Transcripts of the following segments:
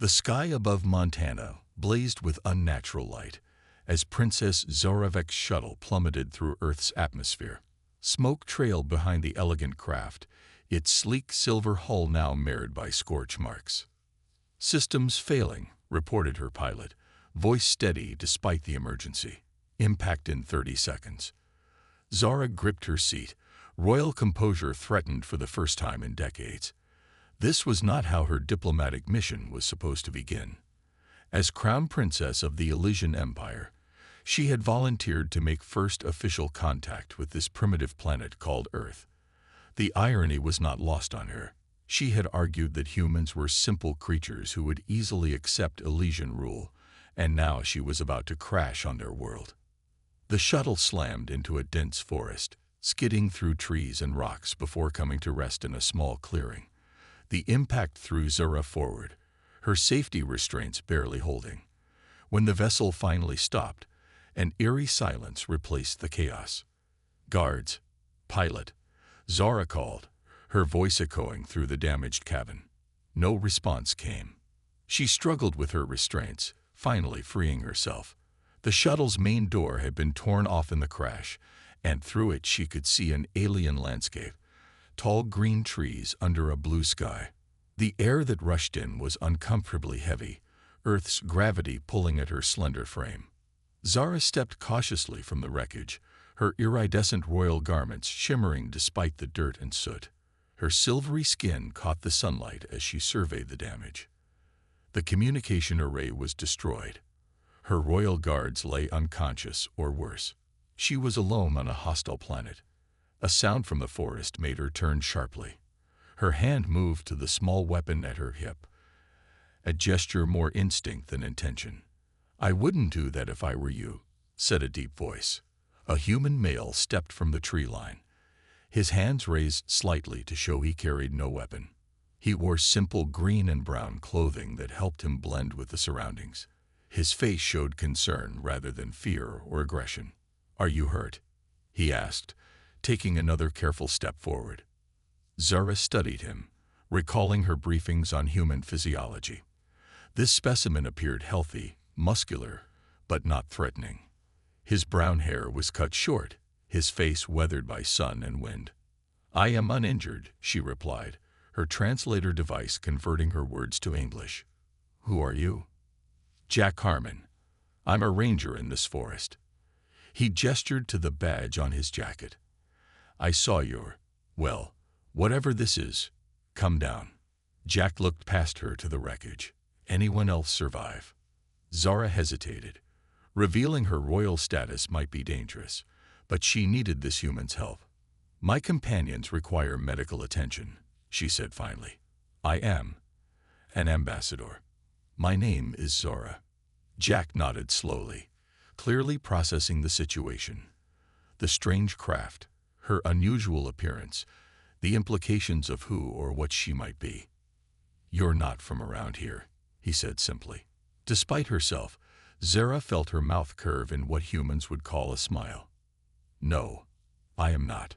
The sky above Montana blazed with unnatural light as Princess Zorovek's shuttle plummeted through Earth's atmosphere. Smoke trailed behind the elegant craft, its sleek silver hull now marred by scorch marks. "Systems failing," reported her pilot, voice steady despite the emergency. "Impact in 30 seconds." Zara gripped her seat, royal composure threatened for the first time in decades. This was not how her diplomatic mission was supposed to begin. As Crown Princess of the Elysian Empire, she had volunteered to make first official contact with this primitive planet called Earth. The irony was not lost on her. She had argued that humans were simple creatures who would easily accept Elysian rule, and now she was about to crash on their world. The shuttle slammed into a dense forest, skidding through trees and rocks before coming to rest in a small clearing. The impact threw Zara forward, her safety restraints barely holding. When the vessel finally stopped, an eerie silence replaced the chaos. "Guards, pilot," Zara called, her voice echoing through the damaged cabin. No response came. She struggled with her restraints, finally freeing herself. The shuttle's main door had been torn off in the crash, and through it she could see an alien landscape. Tall green trees under a blue sky. The air that rushed in was uncomfortably heavy, Earth's gravity pulling at her slender frame. Zara stepped cautiously from the wreckage, her iridescent royal garments shimmering despite the dirt and soot. Her silvery skin caught the sunlight as she surveyed the damage. The communication array was destroyed. Her royal guards lay unconscious or worse. She was alone on a hostile planet. A sound from the forest made her turn sharply. Her hand moved to the small weapon at her hip, a gesture more instinct than intention. "I wouldn't do that if I were you," said a deep voice. A human male stepped from the tree line, his hands raised slightly to show he carried no weapon. He wore simple green and brown clothing that helped him blend with the surroundings. His face showed concern rather than fear or aggression. "Are you hurt?" he asked, taking another careful step forward. Zara studied him, recalling her briefings on human physiology. This specimen appeared healthy, muscular, but not threatening. His brown hair was cut short, his face weathered by sun and wind. "I am uninjured," she replied, her translator device converting her words to English. "Who are you?" "Jack Harmon. I'm a ranger in this forest." He gestured to the badge on his jacket. "I saw well, whatever this is, come down." Jack looked past her to the wreckage. "Anyone else survive?" Zara hesitated. Revealing her royal status might be dangerous, but she needed this human's help. "My companions require medical attention," she said finally. "I am an ambassador. My name is Zora." Jack nodded slowly, clearly processing the situation. The strange craft, her unusual appearance, the implications of who or what she might be. "You're not from around here," he said simply. Despite herself, Zara felt her mouth curve in what humans would call a smile. "No, I am not."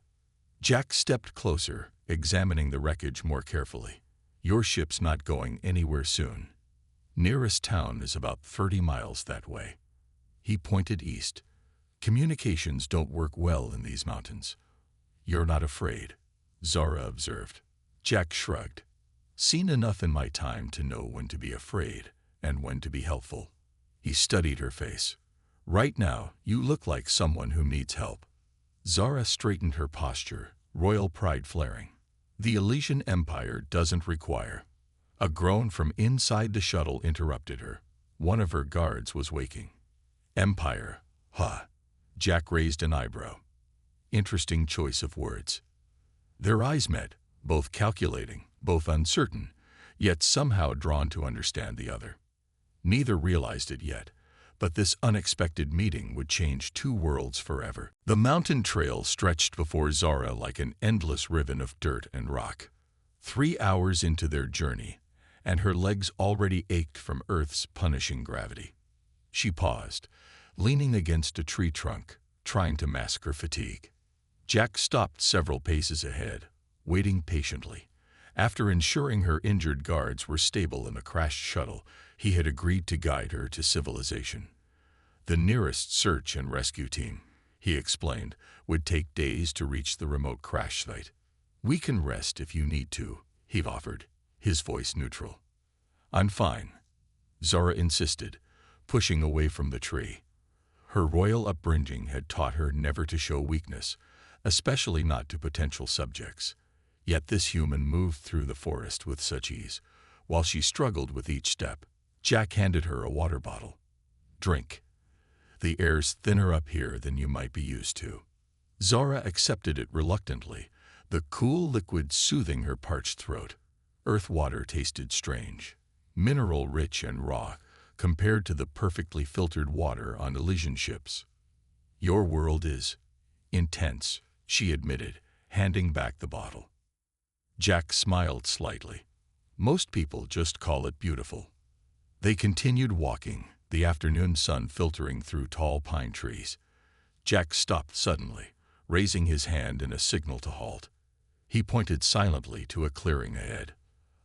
Jack stepped closer, examining the wreckage more carefully. "Your ship's not going anywhere soon. Nearest town is about 30 miles that way." He pointed east. "Communications don't work well in these mountains." "You're not afraid," Zara observed. Jack shrugged. "Seen enough in my time to know when to be afraid and when to be helpful." He studied her face. "Right now, you look like someone who needs help." Zara straightened her posture, royal pride flaring. "The Elysian Empire doesn't require." A groan from inside the shuttle interrupted her. One of her guards was waking. "Empire, huh?" Jack raised an eyebrow. Interesting choice of words. Their eyes met, both calculating, both uncertain, yet somehow drawn to understand the other. Neither realized it yet, but this unexpected meeting would change two worlds forever. The mountain trail stretched before Zara like an endless ribbon of dirt and rock. 3 hours into their journey, and her legs already ached from Earth's punishing gravity. She paused, leaning against a tree trunk, trying to mask her fatigue. Jack stopped several paces ahead, waiting patiently, After ensuring her injured guards were stable in a crashed shuttle, he had agreed to guide her to civilization. The nearest search and rescue team, he explained, would take days to reach the remote crash site. "We can rest if you need to," he offered, his voice neutral. "I'm fine," Zora insisted, pushing away from the tree. Her royal upbringing had taught her never to show weakness, especially not to potential subjects. Yet this human moved through the forest with such ease. While she struggled with each step, Jack handed her a water bottle. "Drink. The air's thinner up here than you might be used to." Zora accepted it reluctantly, the cool liquid soothing her parched throat. Earth water tasted strange, mineral-rich and raw, compared to the perfectly filtered water on Elysian ships. "Your world is intense," she admitted, handing back the bottle. Jack smiled slightly. "Most people just call it beautiful." They continued walking, the afternoon sun filtering through tall pine trees. Jack stopped suddenly, raising his hand in a signal to halt. He pointed silently to a clearing ahead.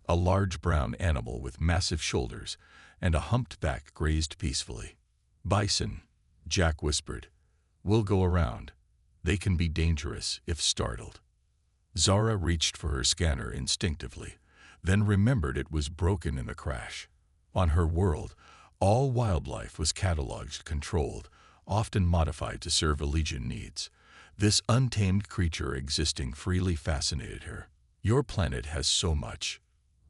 A large brown animal with massive shoulders and a humped back grazed peacefully. "Bison," Jack whispered. "We'll go around. They can be dangerous if startled." Zara reached for her scanner instinctively, then remembered it was broken in the crash. On her world, all wildlife was cataloged, controlled, often modified to serve Elysian needs. This untamed creature existing freely fascinated her. "Your planet has so much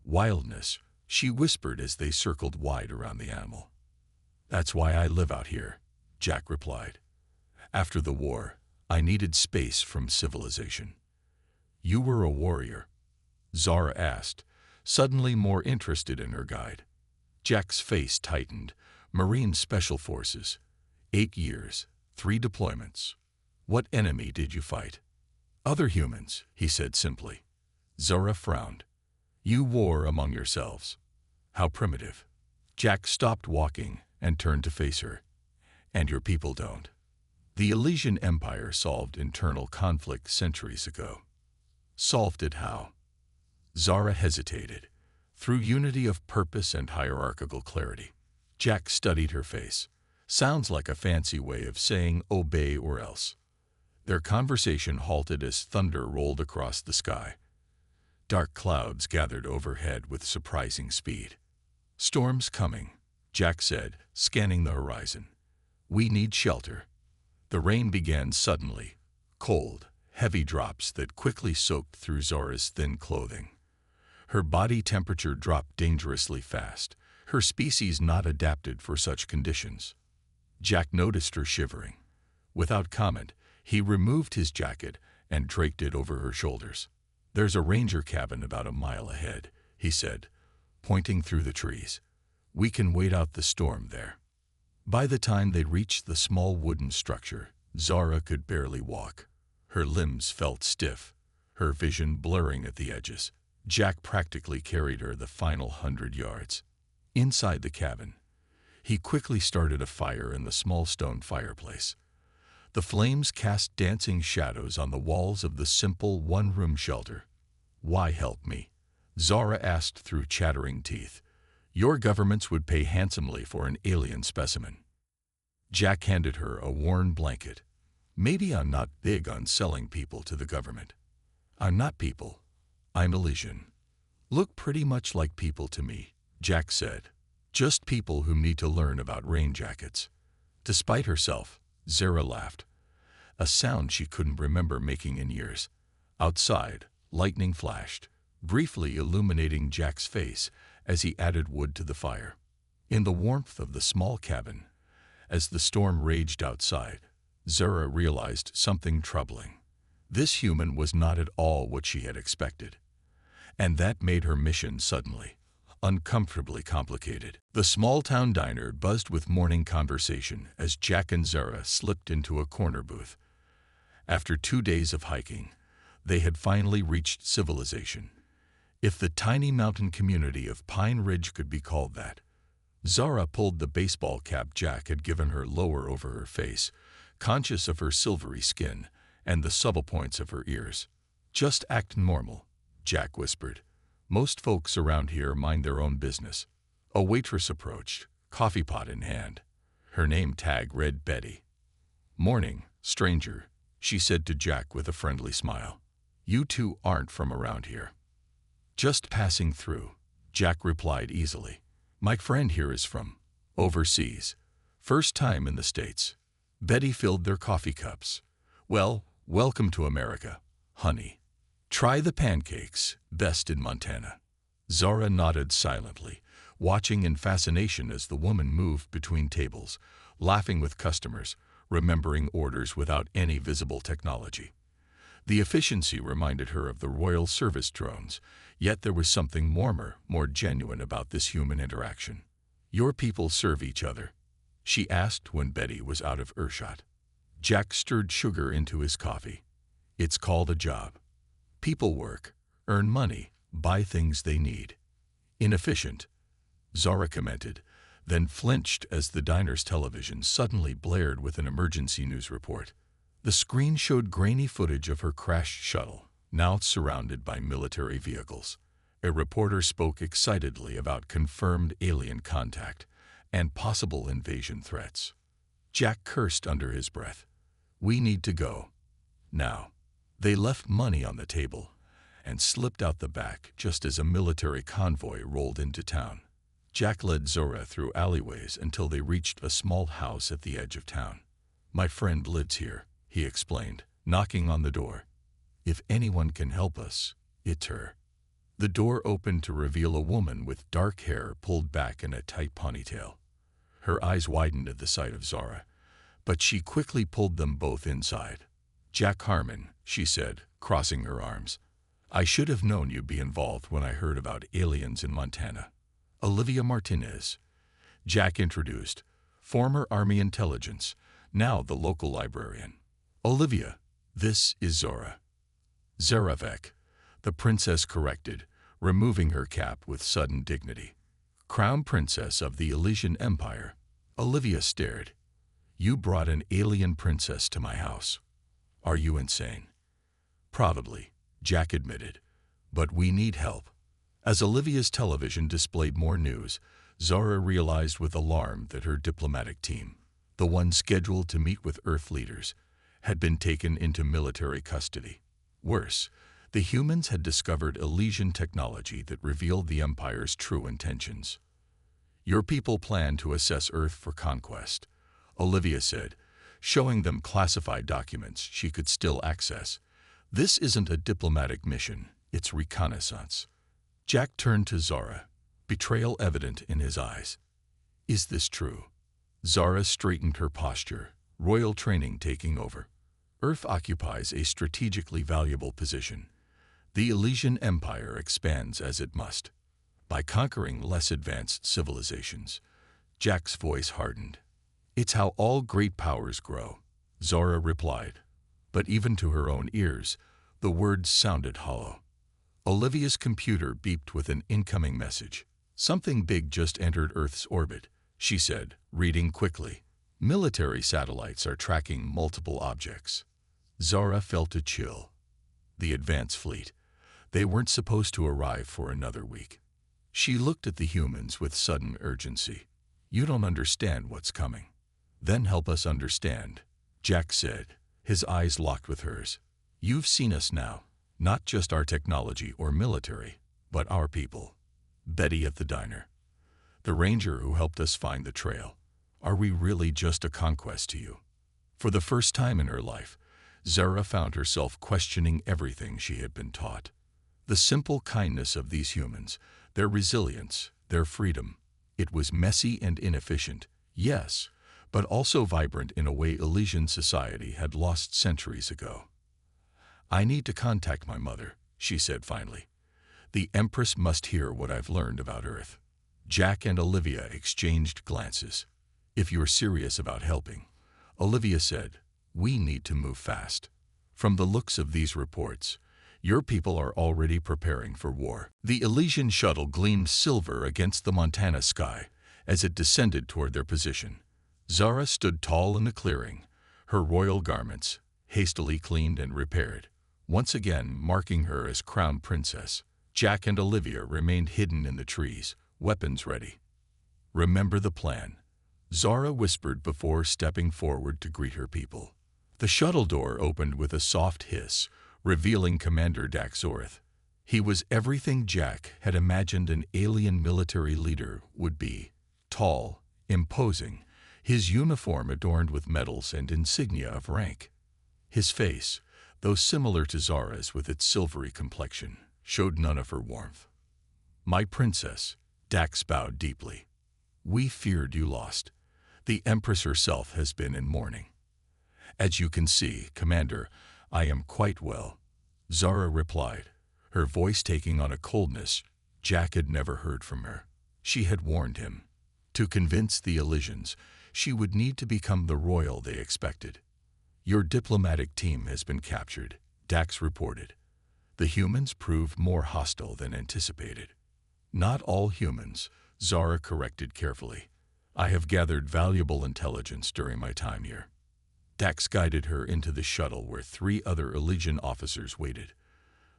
wildness," she whispered as they circled wide around the animal. "That's why I live out here," Jack replied. "After the war, I needed space from civilization." "You were a warrior?" Zara asked, suddenly more interested in her guide. Jack's face tightened. "Marine Special Forces. 8 years, 3 deployments. What enemy did you fight?" "Other humans," he said simply. Zora frowned. "You war among yourselves. How primitive." Jack stopped walking and turned to face her. "And your people don't." "The Elysian Empire solved internal conflict centuries ago." "Solved it how?" Zara hesitated. "Through unity of purpose and hierarchical clarity." Jack studied her face. "Sounds like a fancy way of saying obey or else." Their conversation halted as thunder rolled across the sky. Dark clouds gathered overhead with surprising speed. "Storm's coming," Jack said, scanning the horizon. "We need shelter." The rain began suddenly, cold, heavy drops that quickly soaked through Zora's thin clothing. Her body temperature dropped dangerously fast, her species not adapted for such conditions. Jack noticed her shivering. Without comment, he removed his jacket and draped it over her shoulders. "There's a ranger cabin about a mile ahead," he said, pointing through the trees. "We can wait out the storm there." By the time they reached the small wooden structure, Zara could barely walk. Her limbs felt stiff, her vision blurring at the edges. Jack practically carried her the final 100 yards. Inside the cabin, he quickly started a fire in the small stone fireplace. The flames cast dancing shadows on the walls of the simple one-room shelter. "Why help me?" Zara asked through chattering teeth. "Your governments would pay handsomely for an alien specimen." Jack handed her a worn blanket. "Maybe I'm not big on selling people to the government. I'm not people. I'm Elysian. Look pretty much like people to me," Jack said. "Just people who need to learn about rain jackets." Despite herself, Zara laughed, a sound she couldn't remember making in years. Outside, lightning flashed, briefly illuminating Jack's face as he added wood to the fire. In the warmth of the small cabin, as the storm raged outside, Zara realized something troubling. This human was not at all what she had expected. And that made her mission suddenly uncomfortably complicated. The small-town diner buzzed with morning conversation as Jack and Zara slipped into a corner booth. After 2 days of hiking, they had finally reached civilization. If the tiny mountain community of Pine Ridge could be called that. Zara pulled the baseball cap Jack had given her lower over her face, conscious of her silvery skin and the supple points of her ears. "Just act normal," Jack whispered. Most folks around here mind their own business. A waitress approached, coffee pot in hand. Her name tag read Betty. "Morning, stranger," she said to Jack with a friendly smile. "You two aren't from around here." "Just passing through," Jack replied easily. "My friend here is from overseas. First time in the States." Betty filled their coffee cups. "Well, welcome to America, honey. Try the pancakes, best in Montana." Zara nodded silently, watching in fascination as the woman moved between tables, laughing with customers, remembering orders without any visible technology. The efficiency reminded her of the Royal Service drones, yet there was something warmer, more genuine about this human interaction. "Your people serve each other?" she asked when Betty was out of earshot. Jack stirred sugar into his coffee. "It's called a job. People work, earn money, buy things they need." "Inefficient," Zara commented, then flinched as the diner's television suddenly blared with an emergency news report. The screen showed grainy footage of her crashed shuttle, now surrounded by military vehicles. A reporter spoke excitedly about confirmed alien contact and possible invasion threats. Jack cursed under his breath. "We need to go. Now." They left money on the table and slipped out the back just as a military convoy rolled into town. Jack led Zora through alleyways until they reached a small house at the edge of town. "My friend lives here," he explained, knocking on the door. "If anyone can help us, it's her." The door opened to reveal a woman with dark hair pulled back in a tight ponytail. Her eyes widened at the sight of Zara, but she quickly pulled them both inside. "Jack Harmon," she said, crossing her arms. "I should have known you'd be involved when I heard about aliens in Montana." "Olivia Martinez," Jack introduced, former Army intelligence, now the local librarian. "Olivia, this is Zora." "Zaravek," the princess corrected, removing her cap with sudden dignity. "Crown Princess of the Elysian Empire." Olivia stared. "You brought an alien princess to my house. Are you insane?" "Probably," Jack admitted, "but we need help." As Olivia's television displayed more news, Zara realized with alarm that her diplomatic team, the one scheduled to meet with Earth leaders, had been taken into military custody. Worse, the humans had discovered Elysian technology that revealed the Empire's true intentions. "Your people plan to assess Earth for conquest," Olivia said, showing them classified documents she could still access. "This isn't a diplomatic mission, it's reconnaissance." Jack turned to Zara, betrayal evident in his eyes. "Is this true?" Zara straightened her posture, royal training taking over. "Earth occupies a strategically valuable position. The Elysian Empire expands as it must, by conquering less advanced civilizations." Jack's voice hardened. "It's how all great powers grow," Zora replied. But even to her own ears, the words sounded hollow. Olivia's computer beeped with an incoming message. "Something big just entered Earth's orbit," she said, reading quickly. "Military satellites are tracking multiple objects." Zara felt a chill. The advance fleet. They weren't supposed to arrive for another week. She looked at the humans with sudden urgency. "You don't understand what's coming." "Then help us understand," Jack said, his eyes locked with hers. "You've seen us now, not just our technology or military, but our people." Betty at the diner. "The ranger who helped us find the trail. Are we really just a conquest to you?" For the first time in her life, Zara found herself questioning everything she had been taught. The simple kindness of these humans, their resilience, their freedom. It was messy and inefficient, yes, but also vibrant in a way Elysian society had lost centuries ago. "I need to contact my mother," she said finally. "The Empress must hear what I've learned about Earth." Jack and Olivia exchanged glances. "If you're serious about helping," Olivia said, "we need to move fast. From the looks of these reports, your people are already preparing for war." The Elysian shuttle gleamed silver against the Montana sky as it descended toward their position. Zara stood tall in the clearing, her royal garments, hastily cleaned and repaired, once again marking her as crown princess. Jack and Olivia remained hidden in the trees, weapons ready. "Remember the plan," Zara whispered before stepping forward to greet her people. The shuttle door opened with a soft hiss, revealing Commander Dax Zorth. He was everything Jack had imagined an alien military leader would be. Tall, imposing, his uniform adorned with medals and insignia of rank. His face, though similar to Zara's with its silvery complexion, showed none of her warmth. "My princess," Dax bowed deeply. "We feared you lost. The Empress herself has been in mourning." "As you can see, Commander, I am quite well," Zara replied, her voice taking on a coldness Jack had never heard from her. She had warned him. To convince the Elysians, she would need to become the royal they expected. "Your diplomatic team has been captured," Dax reported. "The humans proved more hostile than anticipated." "Not all humans," Zara corrected carefully. "I have gathered valuable intelligence during my time here." Dax guided her into the shuttle where 3 other Elysian officers waited.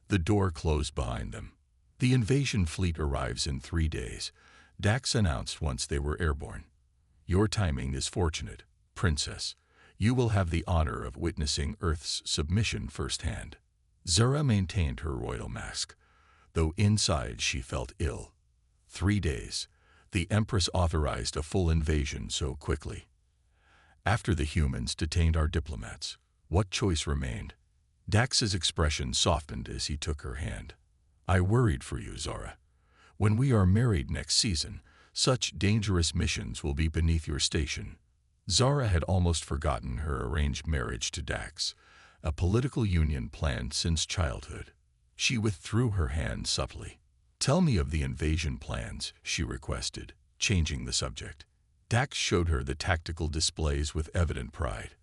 The door closed behind them. "The invasion fleet arrives in 3 days," Dax announced once they were airborne. "Your timing is fortunate, Princess. You will have the honor of witnessing Earth's submission firsthand." Zara maintained her royal mask, though inside she felt ill. 3 days. The Empress authorized a full invasion so quickly. "After the humans detained our diplomats, what choice remained?" Dax's expression softened as he took her hand. "I worried for you, Zara. When we are married next season, such dangerous missions will be beneath your station." Zara had almost forgotten her arranged marriage to Dax, a political union planned since childhood. She withdrew her hand subtly. "Tell me of the invasion plans," she requested, changing the subject. Dax showed her the tactical displays with evident pride.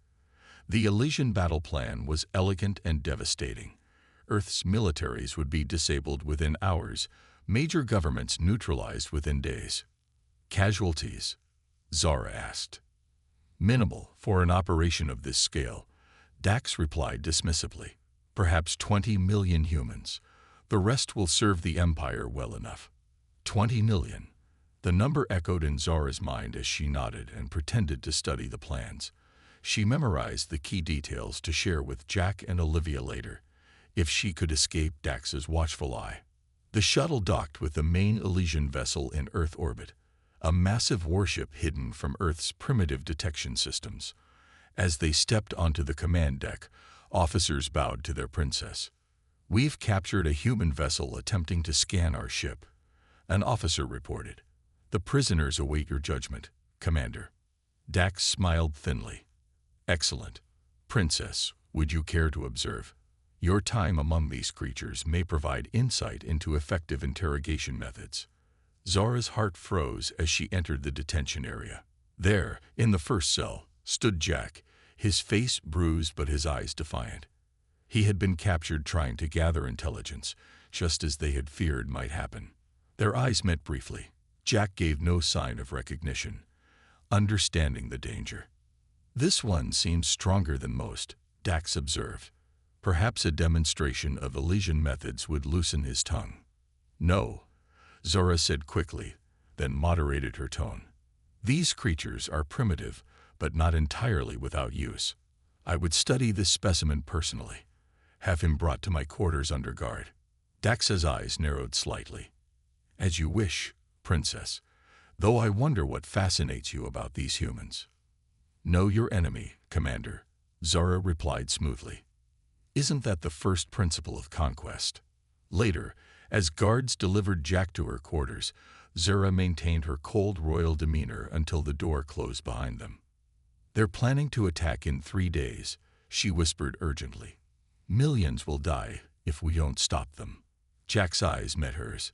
The Elysian battle plan was elegant and devastating. Earth's militaries would be disabled within hours, major governments neutralized within days. "Casualties?" Zara asked. "Minimal for an operation of this scale," Dax replied dismissively. "Perhaps 20 million humans. The rest will serve the Empire well enough." 20 million. The number echoed in Zara's mind as she nodded and pretended to study the plans. She memorized the key details to share with Jack and Olivia later, if she could escape Dax's watchful eye. The shuttle docked with the main Elysian vessel in Earth orbit, a massive warship hidden from Earth's primitive detection systems. As they stepped onto the command deck, officers bowed to their princess. "We've captured a human vessel attempting to scan our ship," an officer reported. "The prisoners await your judgment, Commander." Dax smiled thinly. "Excellent. Princess, would you care to observe? Your time among these creatures may provide insight into effective interrogation methods." Zara's heart froze as she entered the detention area. There, in the first cell, stood Jack, his face bruised but his eyes defiant. He had been captured trying to gather intelligence, just as they had feared might happen. Their eyes met briefly. Jack gave no sign of recognition, understanding the danger. "This one seems stronger than most," Dax observed. Perhaps a demonstration of Elysian methods would loosen his tongue. "No," Zora said quickly, then moderated her tone. "These creatures are primitive, but not entirely without use. I would study this specimen personally. Have him brought to my quarters under guard." Dax's eyes narrowed slightly. "As you wish, Princess, though I wonder what fascinates you about these humans." "Know your enemy, Commander," Zara replied smoothly. "Isn't that the first principle of conquest?" Later, as guards delivered Jack to her quarters, Zara maintained her cold royal demeanor until the door closed behind them. "They're planning to attack in 3 days," she whispered urgently. "Millions will die if we don't stop them." Jack's eyes met hers.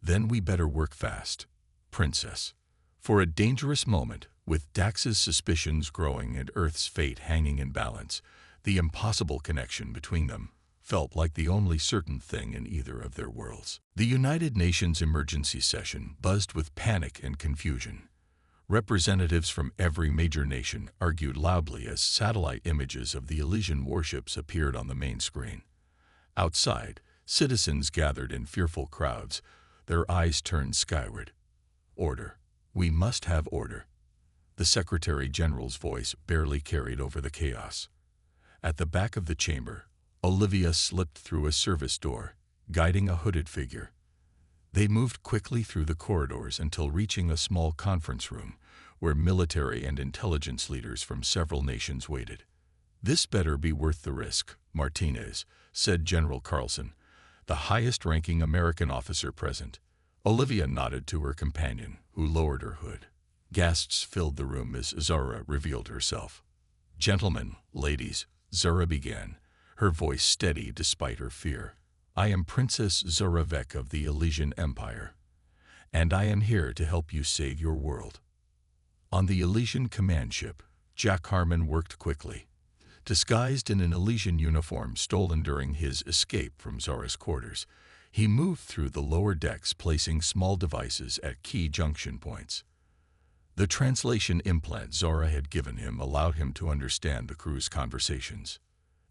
"Then we better work fast, Princess." For a dangerous moment, with Dax's suspicions growing and Earth's fate hanging in balance, the impossible connection between them felt like the only certain thing in either of their worlds. The United Nations emergency session buzzed with panic and confusion. Representatives from every major nation argued loudly as satellite images of the Elysian warships appeared on the main screen. Outside, Citizens gathered in fearful crowds, their eyes turned skyward. Order. We must have order. The Secretary General's voice barely carried over the chaos. At the back of the chamber, Olivia slipped through a service door, guiding a hooded figure. They moved quickly through the corridors until reaching a small conference room where military and intelligence leaders from several nations waited. "This better be worth the risk, Martinez," said General Carlson, the highest-ranking American officer present. Olivia nodded to her companion, who lowered her hood. Gasps filled the room as Zara revealed herself. "Gentlemen, ladies," Zara began, her voice steady despite her fear. "I am Princess Zoravek of the Elysian Empire, and I am here to help you save your world." On the Elysian command ship, Jack Harmon worked quickly. Disguised in an Elysian uniform stolen during his escape from Zara's quarters, he moved through the lower decks, placing small devices at key junction points. The translation implant Zara had given him allowed him to understand the crew's conversations.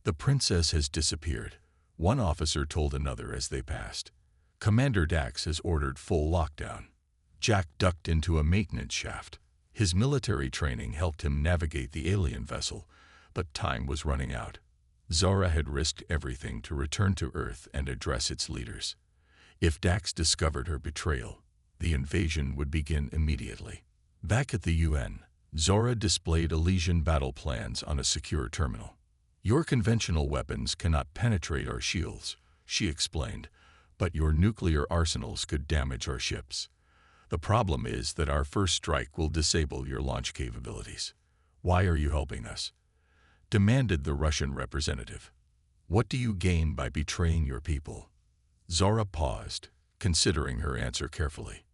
"The princess has disappeared," one officer told another as they passed. "Commander Dax has ordered full lockdown." Jack ducked into a maintenance shaft. His military training helped him navigate the alien vessel, but time was running out. Zara had risked everything to return to Earth and address its leaders. If Dax discovered her betrayal, the invasion would begin immediately. Back at the UN, Zara displayed Elysian battle plans on a secure terminal. "Your conventional weapons cannot penetrate our shields," she explained, "but your nuclear arsenals could damage our ships. The problem is that our first strike will disable your launch capabilities." "Why are you helping us?" demanded the Russian representative. "What do you gain by betraying your people?" Zara paused, considering her answer carefully.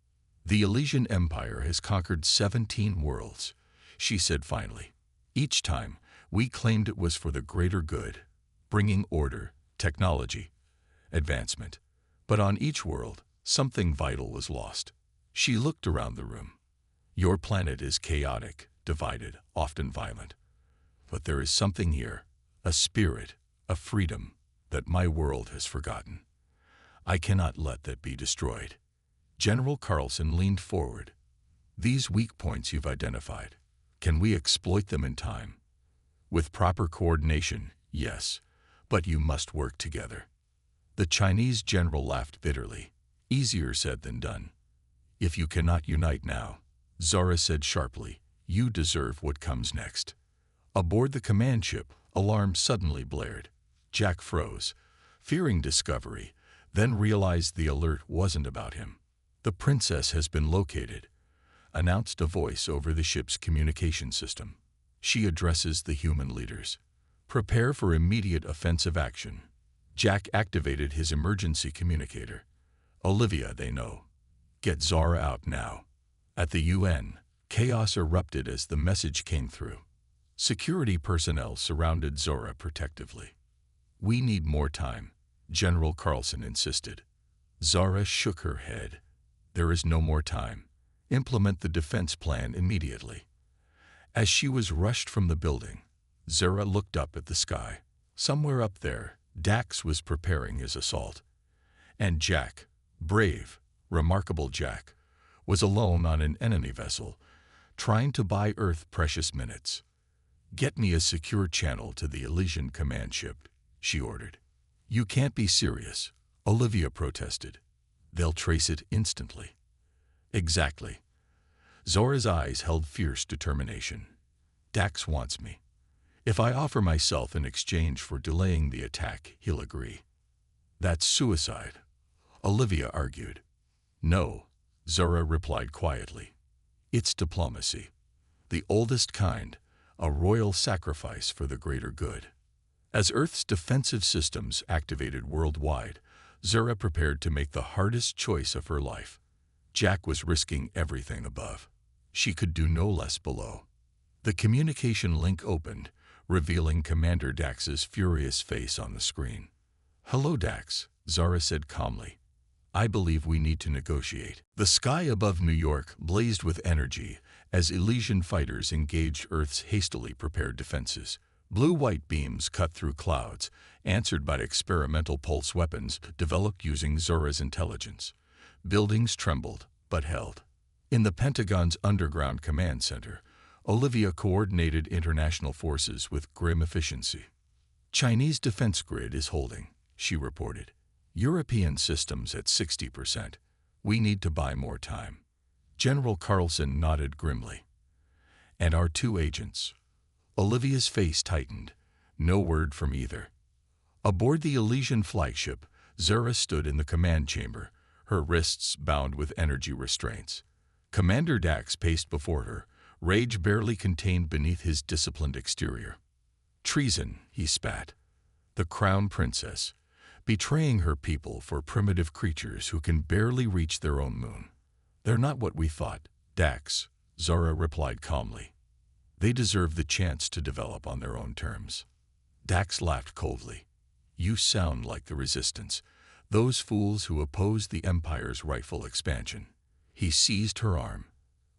"The Elysian Empire has conquered 17 worlds," she said finally. "Each time, we claimed it was for the greater good, bringing order, technology, advancement. But on each world, something vital was lost." She looked around the room. "Your planet is chaotic, divided, often violent. But there is something here, a spirit, a freedom, that my world has forgotten. I cannot let that be destroyed." General Carlson leaned forward. "These weak points you've identified, can we exploit them in time? With proper coordination, yes, but you must work together." The Chinese general laughed bitterly. "Easier said than done. If you cannot unite now," Zara said sharply, "you deserve what comes next." Aboard the command ship, alarms suddenly blared. Jack froze, fearing discovery, then realized the alert wasn't about him. "The princess has been located," announced a voice over the ship's communication system. "She addresses the human leaders. Prepare for immediate offensive action." Jack activated his emergency communicator. "Olivia, they know. Get Zara out now." At the UN, chaos erupted as the message came through. Security personnel surrounded Zara protectively. "We need more time," General Carlson insisted. Zara shook her head. "There is no more time. Implement the defense plan immediately." As she was rushed from the building, Zara looked up at the sky. Somewhere up there, Dax was preparing his assault. And Jack, brave, remarkable Jack, was alone on an enemy vessel, trying to buy Earth precious minutes. "Get me a secure channel to the Elysian command ship," she ordered. "You can't be serious," Olivia protested. "They'll trace it instantly." "Exactly." Zora's eyes held fierce determination. "Dax wants me. If I offer myself in exchange for delaying the attack, he'll agree." "That's suicide," Olivia argued. "No," Zora replied quietly. "It's diplomacy. The oldest kind, a royal sacrifice for the greater good." As Earth's defensive systems activated worldwide, Zora prepared to make the hardest choice of her life. Jack was risking everything above. She could do no less below. The communication link opened, revealing Commander Dax's furious face on the screen. "Hello, Dax," Zara said calmly. "I believe we need to negotiate." The sky above New York blazed with energy as Elysian fighters engaged Earth's hastily prepared defenses. Blue-white beams cut through clouds, answered by experimental pulse weapons developed using Zora's intelligence. Buildings trembled, but held. In the Pentagon's underground command center, Olivia coordinated international forces with grim efficiency. Chinese defense grid is holding, she reported. European systems at 60%. We need to buy more time. General Carlson nodded grimly. And our two agents? Olivia's face tightened. No word from either. Aboard the Elysian flagship, Zora stood in the command chamber, her wrists bound with energy restraints. Commander Dax paced before her, rage barely contained beneath his disciplined exterior. Treason, he spat. The crown princess, betraying her people for primitive creatures who can barely reach their own moon. They're not what we thought, Dax, Zora replied calmly. They deserve the chance to develop on their own terms. Dax laughed coldly. You sound like the resistance, those fools who oppose the Empire's rightful expansion. He seized her arm.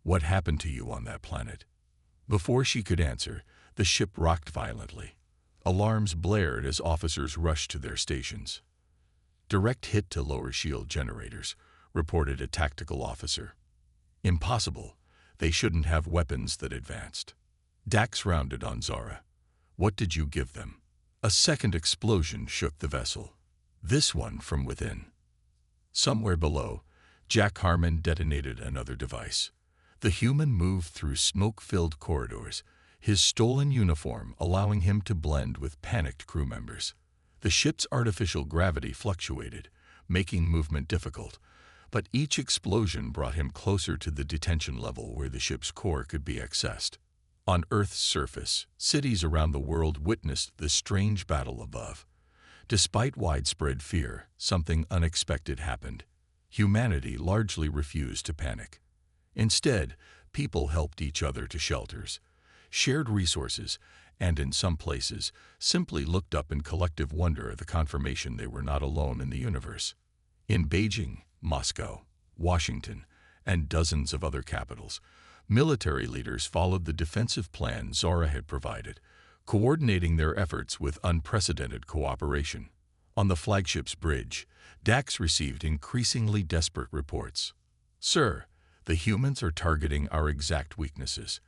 What happened to you on that planet? Before she could answer, the ship rocked violently. Alarms blared as officers rushed to their stations. Direct hit to lower shield generators, reported a tactical officer. Impossible. They shouldn't have weapons that advanced. Dax rounded on Zora. What did you give them? A second explosion shook the vessel. This one from within. Somewhere below, Jack Harmon detonated another device. The human moved through smoke-filled corridors, his stolen uniform allowing him to blend with panicked crew members. The ship's artificial gravity fluctuated, making movement difficult, but each explosion brought him closer to the detention level where the ship's core could be accessed. On Earth's surface, cities around the world witnessed the strange battle above. Despite widespread fear, something unexpected happened. Humanity largely refused to panic. Instead, people helped each other to shelters, shared resources, and in some places, simply looked up in collective wonder at the confirmation they were not alone in the universe. In Beijing, Moscow, Washington, and dozens of other capitals, military leaders followed the defensive plan Zora had provided, coordinating their efforts with unprecedented cooperation. On the flagship's bridge, Dax received increasingly desperate reports. Sir, the humans are targeting our exact weaknesses.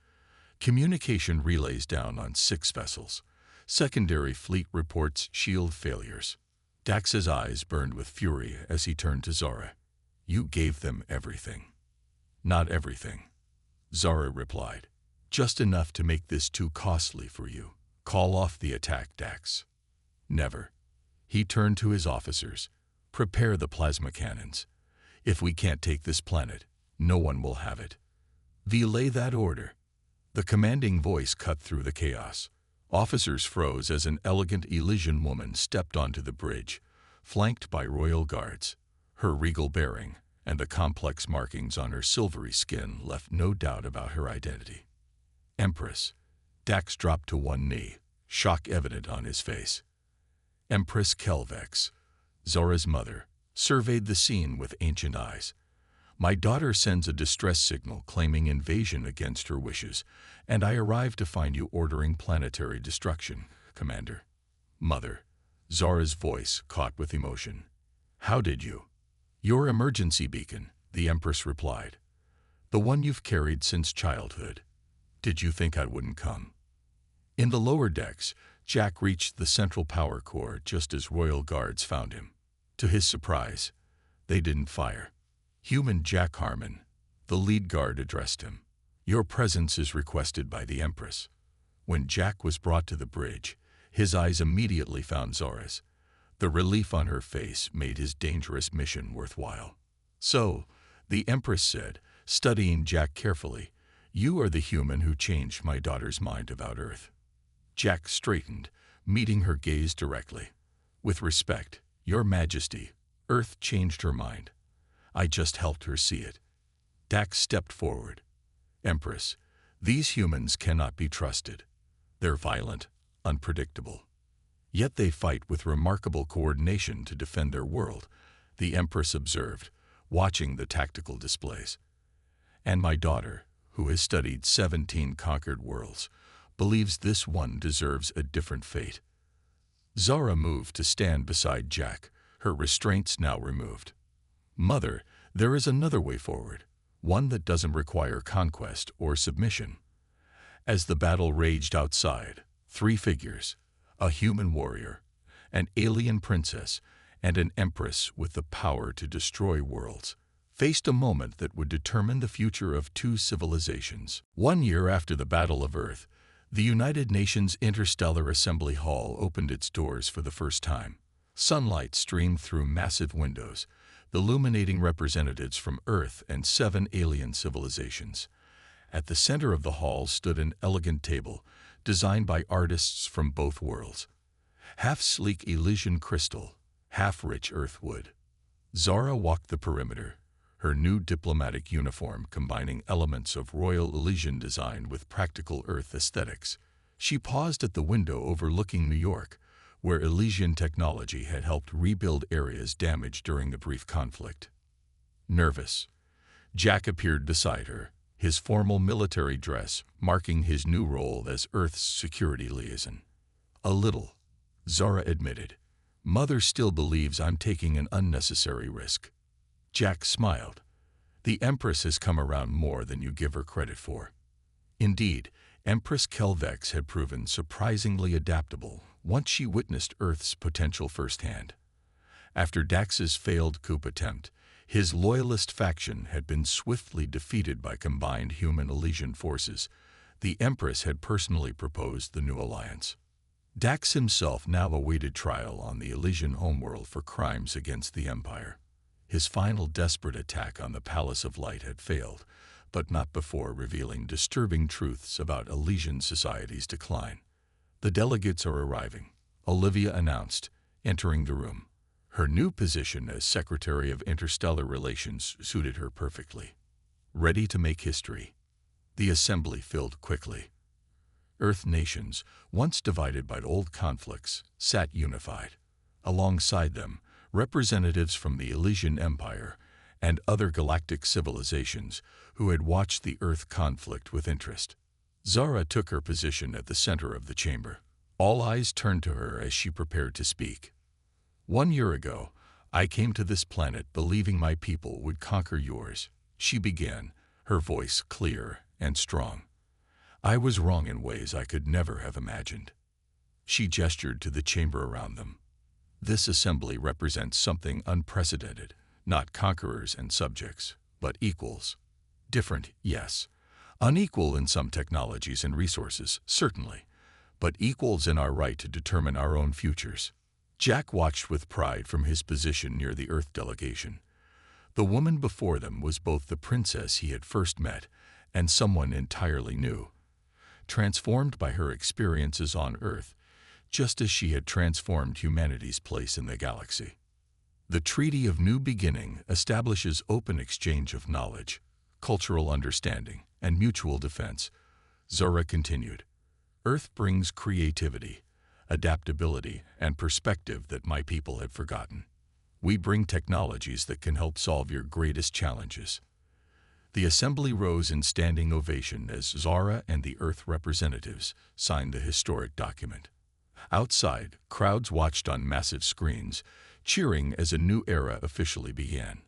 Communication relays down on 6 vessels. Secondary fleet reports shield failures. Dax's eyes burned with fury as he turned to Zora. You gave them everything. Not everything, Zora replied. Just enough to make this too costly for you. Call off the attack, Dax. Never. He turned to his officers. Prepare the plasma cannons. If we can't take this planet, no one will have it. Relay that order. The commanding voice cut through the chaos. Officers froze as an elegant Elysian woman stepped onto the bridge, flanked by royal guards. Her regal bearing and the complex markings on her silvery skin left no doubt about her identity. Empress. Dax dropped to one knee, shock evident on his face. Empress Kelvex, Zora's mother, surveyed the scene with ancient eyes. My daughter sends a distress signal claiming invasion against her wishes, and I arrive to find you ordering planetary destruction, Commander. Mother, Zora's voice caught with emotion. How did you? Your emergency beacon, the Empress replied. The one you've carried since childhood. Did you think I wouldn't come? In the lower decks, Jack reached the central power core just as royal guards found him. To his surprise, they didn't fire. Human Jack Harmon, the lead guard, addressed him. Your presence is requested by the Empress. When Jack was brought to the bridge, his eyes immediately found Zora's. The relief on her face made his dangerous mission worthwhile. So, the Empress said, studying Jack carefully, you are the human who changed my daughter's mind about Earth. Jack straightened, meeting her gaze directly. With respect, Your Majesty, Earth changed her mind. I just helped her see it. Dax stepped forward. Empress, these humans cannot be trusted. They're violent, unpredictable. Yet they fight with remarkable coordination to defend their world, the Empress observed, watching the tactical displays. And my daughter, who has studied 17 conquered worlds, believes this one deserves a different fate. Zara moved to stand beside Jack, her restraints now removed. Mother, there is another way forward, one that doesn't require conquest or submission. As the battle raged outside, three figures, a human warrior, an alien princess, and an empress with the power to destroy worlds, faced a moment that would determine the future of two civilizations. 1 year after the Battle of Earth, the United Nations Interstellar Assembly Hall opened its doors for the first time. Sunlight streamed through massive windows, illuminating representatives from Earth and 7 alien civilizations. At the center of the hall stood an elegant table, designed by artists from both worlds. Half sleek Elysian crystal, half rich earth wood. Zara walked the perimeter, her new diplomatic uniform combining elements of Royal Elysian design with practical Earth aesthetics. She paused at the window overlooking New York, where Elysian technology had helped rebuild areas damaged during the brief conflict. Nervous, Jack appeared beside her, his formal military dress marking his new role as Earth's security liaison. A little, Zara admitted. Mother still believes I'm taking an unnecessary risk. Jack smiled. The Empress has come around more than you give her credit for. Indeed, Empress Kelvex had proven surprisingly adaptable once she witnessed Earth's potential firsthand. After Dax's failed coup attempt, his loyalist faction had been swiftly defeated by combined human Elysian forces. The Empress had personally proposed the new alliance. Dax himself now awaited trial on the Elysian homeworld for crimes against the Empire. His final desperate attack on the Palace of Light had failed, but not before revealing disturbing truths about Elysian society's decline. The delegates are arriving, Olivia announced, entering the room. Her new position as Secretary of Interstellar Relations suited her perfectly. Ready to make history. The assembly filled quickly. Earth nations, once divided by old conflicts, sat unified. Alongside them, representatives from the Elysian Empire and other galactic civilizations who had watched the Earth conflict with interest. Zara took her position at the center of the chamber. All eyes turned to her as she prepared to speak. 1 year ago, I came to this planet believing my people would conquer yours, she began, her voice clear and strong. I was wrong in ways I could never have imagined. She gestured to the chamber around them. This assembly represents something unprecedented, not conquerors and subjects, but equals. Different, yes. Unequal in some technologies and resources, certainly, but equals in our right to determine our own futures. Jack watched with pride from his position near the Earth delegation. The woman before them was both the princess he had first met and someone entirely new. Transformed by her experiences on Earth, just as she had transformed humanity's place in the galaxy. The Treaty of New Beginning establishes open exchange of knowledge, cultural understanding, and mutual defense. Zora continued. Earth brings creativity, adaptability, and perspective that my people had forgotten. We bring technologies that can help solve your greatest challenges. The assembly rose in standing ovation as Zara and the Earth representatives signed the historic document. Outside, crowds watched on massive screens, cheering as a new era officially began.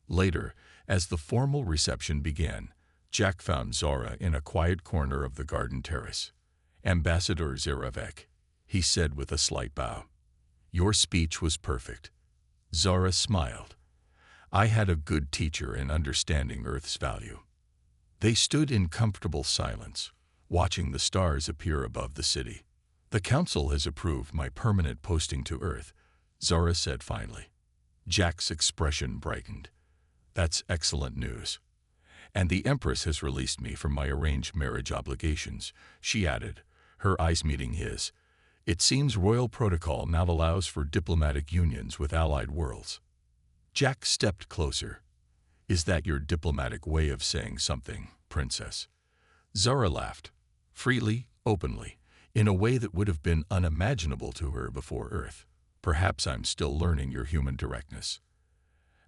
Later, as the formal reception began, Jack found Zara in a quiet corner of the garden terrace. Ambassador Zarevek, he said with a slight bow. Your speech was perfect. Zara smiled. I had a good teacher in understanding Earth's value. They stood in comfortable silence, watching the stars appear above the city. The council has approved my permanent posting to Earth, Zara said finally. Jack's expression brightened. That's excellent news. And the Empress has released me from my arranged marriage obligations, she added, her eyes meeting his. It seems royal protocol now allows for diplomatic unions with allied worlds. Jack stepped closer. Is that your diplomatic way of saying something, Princess? Zara laughed, freely, openly, in a way that would have been unimaginable to her before Earth. Perhaps I'm still learning your human directness.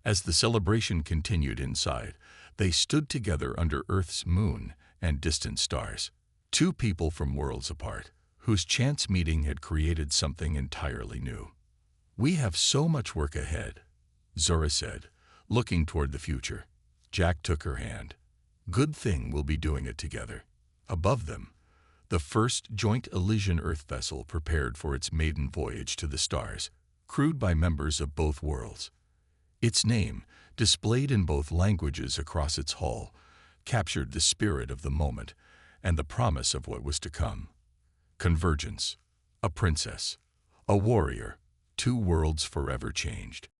As the celebration continued inside, they stood together under Earth's moon and distant stars. Two people from worlds apart, whose chance meeting had created something entirely new. "We have so much work ahead," Zora said, looking toward the future. Jack took her hand. "Good thing we'll be doing it together." Above them, the first joint Elysian Earth vessel prepared for its maiden voyage to the stars, crewed by members of both worlds. Its name, displayed in both languages across its hull, captured the spirit of the moment and the promise of what was to come. Convergence, a princess, a warrior, two worlds forever changed.